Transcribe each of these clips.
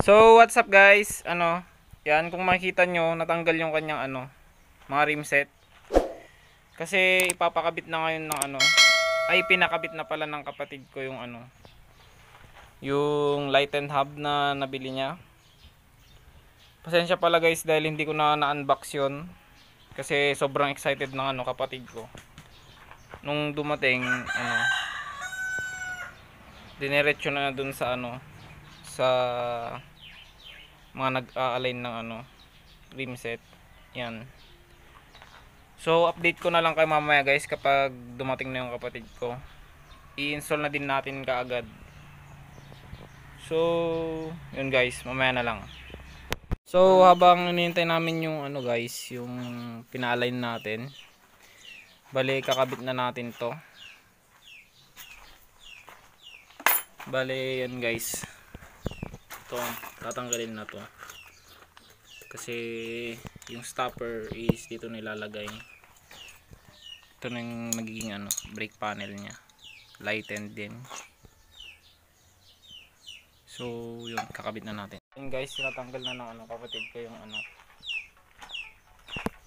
So, what's up guys? Yan, kung makikita nyo, natanggal yung kanyang mga rim set. Kasi ipapakabit na ngayon ng ay pinakabit na pala ng kapatid ko yung yung light and hub na nabili niya. Pasensya pala guys dahil hindi ko na-unbox yun. Kasi sobrang excited ng kapatid ko. Nung dumating, diniretso na dun sa sa mga nag-a-align ng rim set. Yan. So update ko na lang kay mamaya guys kapag dumating na yung kapatid ko. I-install na din natin kaagad. So yun guys, mamaya na lang. So habang hinihintay namin yung guys, yung pina-align natin. Bale kakabit na natin 'to. Bale yan guys. Ito, tatanggalin na 'to. Kasi yung stopper is dito nilalagay. Ito na yung magiging brake panel nya, lightened din. So yun, kakabit na natin. Yun guys, tinatanggal na ng kapatid ko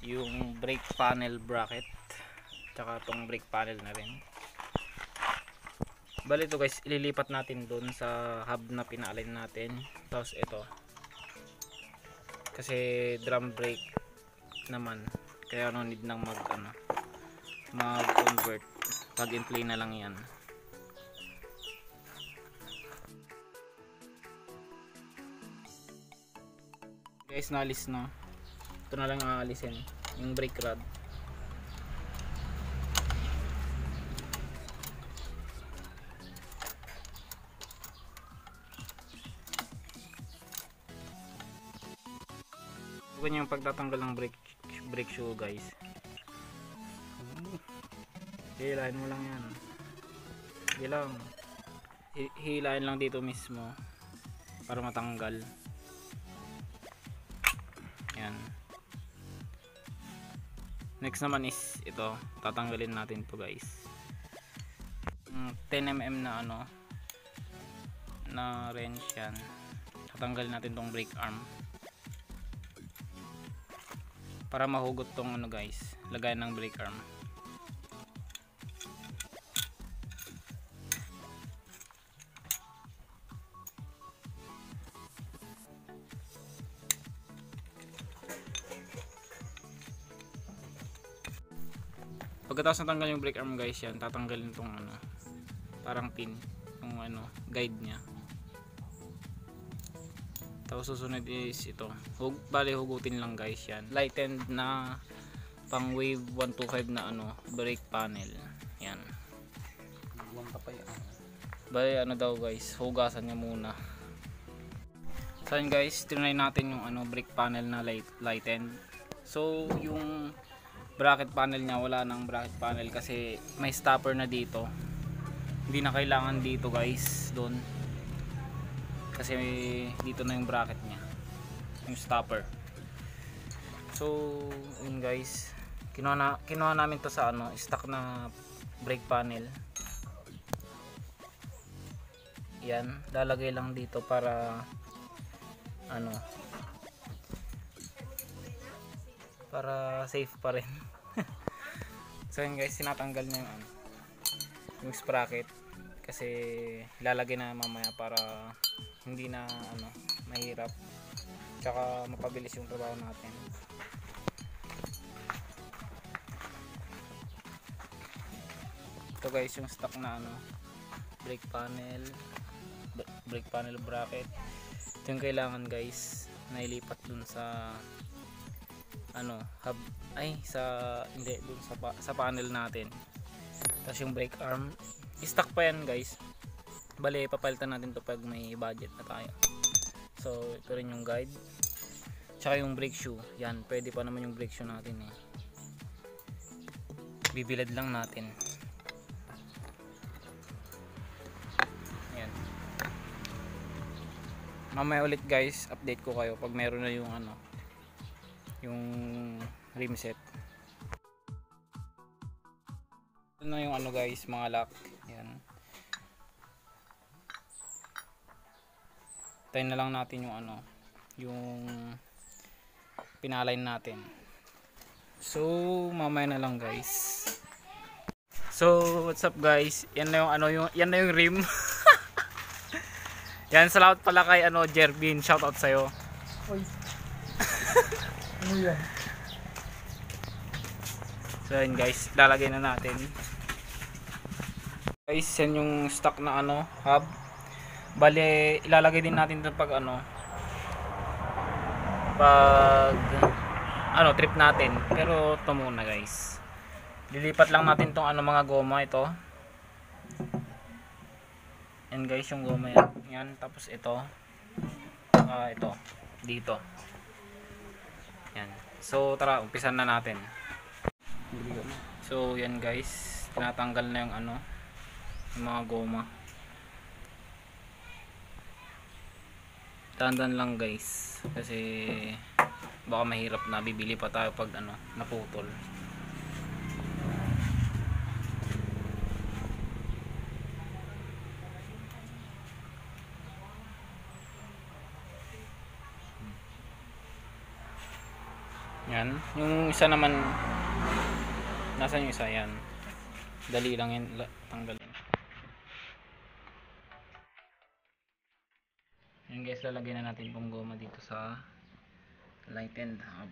yung brake panel bracket, tsaka tong brake panel na rin. Bali ito guys, ililipat natin doon sa hub na pina-align natin. Tapos ito, kasi drum brake naman, kaya no need nang mag-convert. Plug and play na lang yan. Guys, naalis na. Ito na lang aalisin, yung brake rod. Ganyan yung pagtatanggal ng brake shoe guys. Hilahin mo lang yan. Hilahin lang dito mismo para matanggal. Yan. Next naman is ito, tatanggalin natin to guys. 10mm na na wrench yan. Tatanggalin natin tong brake arm para mahugot tong guys, lagayan ng brake arm. Pagkatapos natanggal yung brake arm guys, yan tatanggalin tong parang pin, yung guide nya. Tapos susunod is ito, bali hugutin lang guys yan. Lightened na pang wave 125 na brake panel. Yan. Bali daw guys, hugasan nya muna. So yun guys, trinay natin yung brake panel na lightened. So yung bracket panel nya, wala nang bracket panel kasi may stopper na dito. Hindi na kailangan dito guys, doon. Kasi dito na yung bracket nya, yung stopper. So yun guys, kinuha namin to sa stock na brake panel. Yan, lalagay lang dito para para safe pa rin. So yun guys, sinatanggal niya yung sprocket kasi lalagay na mamaya para hindi na mahirap, tsaka mapabilis yung trabaho natin. Ito guys yung stock na brake panel bracket. Ito yung kailangan guys na ilipat dun sa hub, hindi dun sa panel natin. Tapos yung brake arm stock pa yan guys. Bale papalitan natin to pag may budget na tayo. So ito rin yung guide, tsaka yung brake shoe. Yan, pwede pa naman yung brake shoe natin bibilad lang natin. Yan. Mamaya ulit guys, update ko kayo pag meron na yung yung rim set. Ito na yung guys, mga lock. Yan. tayo na lang natin yung ano, yung pinaline natin. So mamaya na lang guys. So what's up guys, yan na yung ano, yan na yung rim. Yan, salamat pala kay ano, Jervin, shoutout sa'yo. Oy. Ano yan? So yun guys, lalagay na natin. Guys, yan yung stock na ano, hub. Bale, ilalagay din natin ito pag ano, pag ano, trip natin. Pero ito muna guys, lilipat lang natin tong ano, mga goma ito. Yan guys, yung goma yan. Yan, tapos ito. Ito, dito. Yan. So tara, umpisan na natin. So yan guys, tinatanggal na yung ano, yung mga goma. Tandan lang guys, kasi baka mahirap na, bibili pa tayo pag ano, naputol. Yan, yung isa naman, nasaan yung isa? Yan, dali lang yan tanggalin. Yan guys, lalagyan na natin pong goma dito sa lightened hub.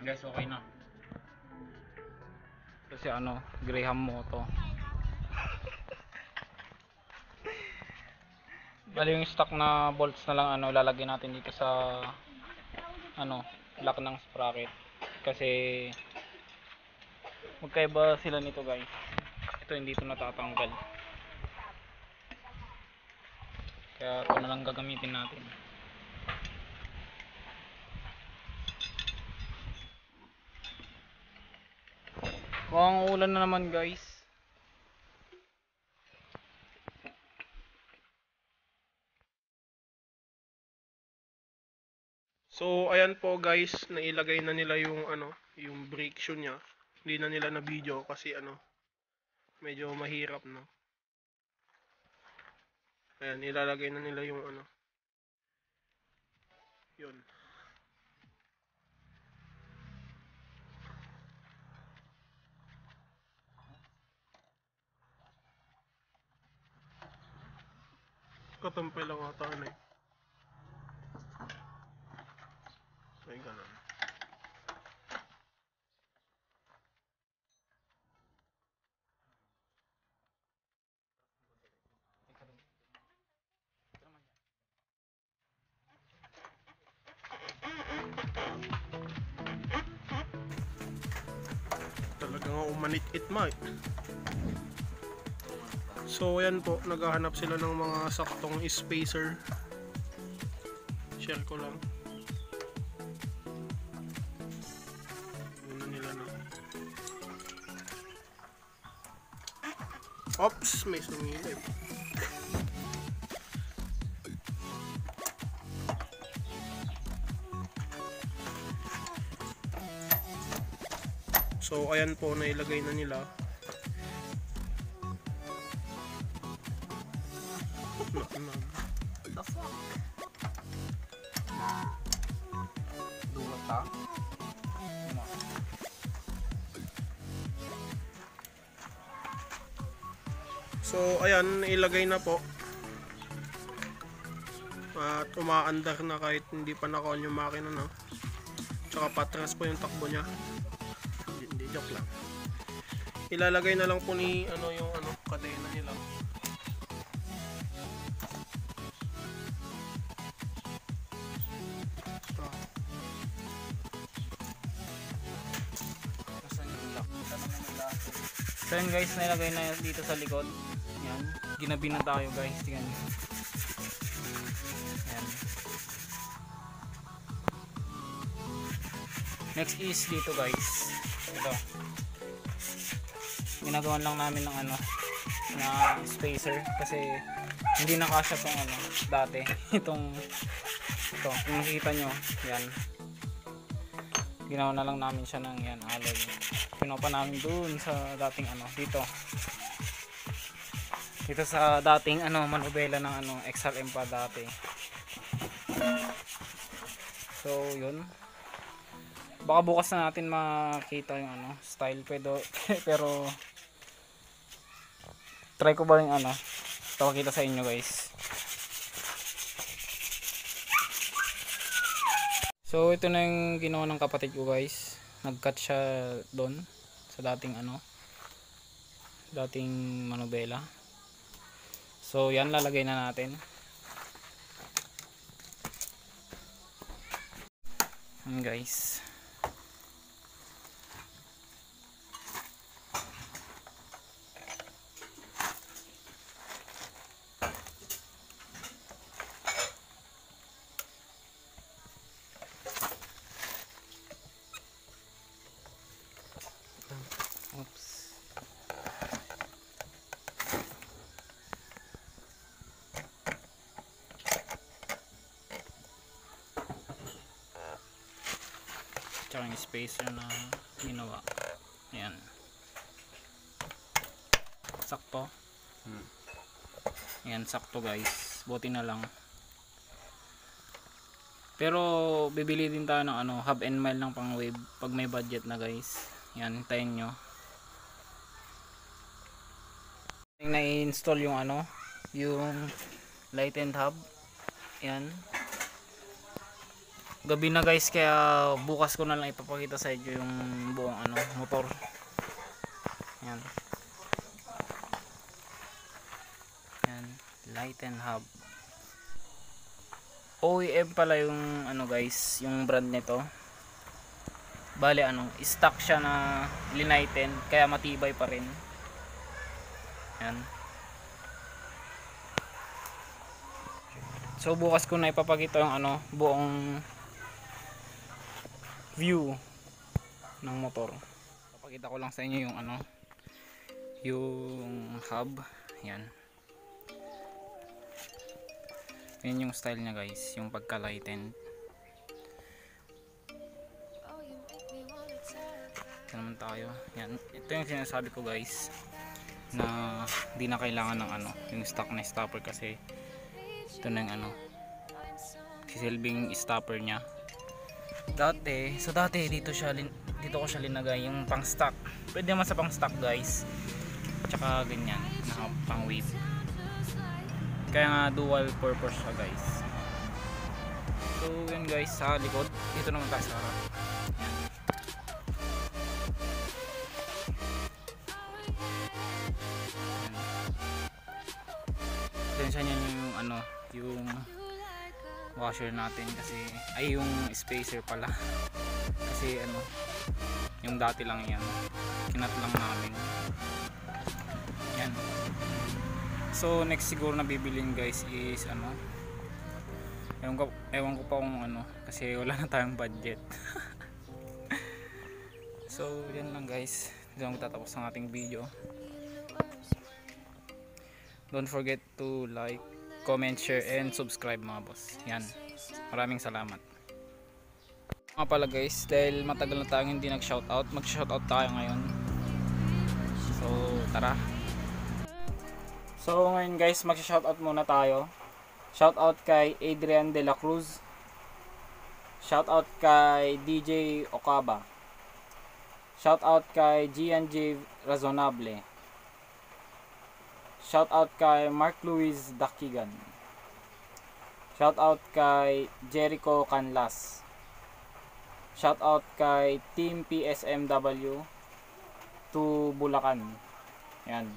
Guys, okay na. Kasi ano, Graham Moto. Bali yung stock na bolts na lang ano, lalagyan natin dito sa ano, lock ng sprocket. Kasi magkaiba sila nito guys. Ito hindi ito natatanggal. Kaya ito na lang gagamitin natin. Mukhang ulan na naman guys. So ayan po guys, nailagay na nila yung ano, yung brake shoe niya. Hindi na nila na video kasi ano, medyo mahirap no. Ayan, ilalagay na nila yung ano. Yun. Katampay lang ata ano eh. Ay ganun. Talagang umanit-it ma eh. So ayan po, naghahanap sila ng mga saktong spacer. Share ko lang. Muna nila na. Oops, may sumilip. So ayan po, nailagay na nila. The fuck? Dulat ha? So ayan, ilagay na po. At umaandar na kahit hindi pa naka-on yung makina no. Tsaka patras po yung takbo niya. Hindi, joke lang. Ilalagay na lang po ni ano yung ano kadena nila. So yun guys, nilagay na dito sa likod. Yan, ginabi na tayo guys, tingnan nyo. Yan. Next is dito guys. Ito. Ginagawan lang namin ng ano, na spacer kasi hindi nakasya tong ano dati. Ito, kung nakikita nyo, yan. ginawa na lang namin siya ng yan alloy. Pinopa namin dun sa dating ano dito sa dating ano manubela ng ano XRM pa dati. So yun, baka bukas na natin makita yung ano style pero try ko ba yung ano pakita sa inyo guys. So ito na yung ginawa ng kapatid ko guys, nag-cut siya doon sa dating ano dating manubela. So yan, lalagay na natin. Guys, oops. Tsaka yung spacer na ginawa. Ayan. Sakto. Ayan, sakto guys. Buti na lang. Pero bibili din tayo ng ano, hub and mile ng pang wave pag may budget na guys. Yan, hintayin nyo. Na-install yung ano, yung light and hub. Yan. Gabi na guys, kaya bukas ko na lang ipapakita sa inyo yung buong ano, motor. Yan. Yan, light and hub. OEM pala yung ano guys, yung brand nito. Bale ano, stock siya na linighten, kaya matibay pa rin. Yan. So bukas ko na ipapakita yung ano, buong view ng motor. Papakita ko lang sa inyo yung ano, yung hub. Yan. Yan yung style niya guys, yung pagka-lighten. Ito naman tayo. Yan. Ito yung sinasabi ko guys, na di na kailangan ng ano, yung stock na stopper, kasi ito na yung ano, sisilbing stopper niya. Dati dito ko siya linagay yung pang stock. Pwede naman sa pang stock guys. Tsaka ganyan, na pang wave. Kaya nga dual purpose siya guys. So yun guys, sa likod. Dito naman tayo sa harap. Tensya niya yung ano, yung washer natin, kasi ay yung spacer pala. Kasi ano, yung dati lang yan, kinat lang namin yan. So next siguro na bibilin guys is ano, ewan ko pa kung ano, kasi wala na tayong budget. So yan lang guys, diyan magtatapos ang ating video. Don't forget to like, comment, share, and subscribe mga boss. Yan. Maraming salamat. Nga pala guys, dahil matagal na tayong hindi nag-shoutout, mag-shoutout tayo ngayon. So, tara. So, ngayon guys, mag-shoutout muna tayo. Shoutout kay Adrian De La Cruz. Shoutout kay DJ Okaba. Shoutout kay G&J Razonable. Shoutout kay Mark Luis Dakigan. Shoutout kay Jericho Canlas. Shoutout kay Team PSMW to Bulacan. Yan.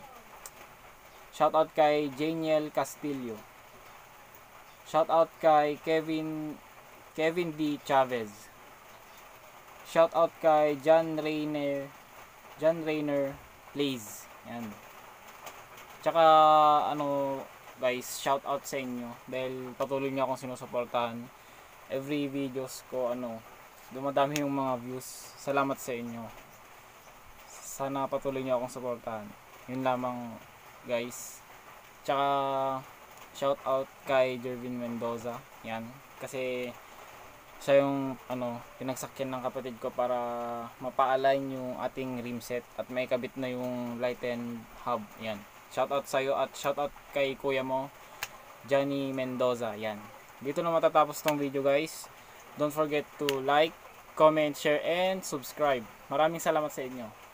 Shoutout kay Janiel Castillo. Shoutout kay Kevin D. Chavez. Shoutout kay John Rainer Plays. Yan. Tsaka ano guys, shout out sa inyo dahil patuloy niyo akong sinusuportahan. Every videos ko ano, dumadami yung mga views. Salamat sa inyo. Sana patuloy niyo akong suportahan. Yun lamang guys. Tsaka shout out kay Jervin Mendoza. Yan, kasi Siya yung pinagsakyan ng kapatid ko para mapa-align yung ating rim set at may kabit na yung light and hub. Yan. Shoutout sa iyo at shoutout kay kuya mo, Johnny Mendoza. Yan. Dito na matatapos tong video guys. Don't forget to like, comment, share, and subscribe. Maraming salamat sa inyo.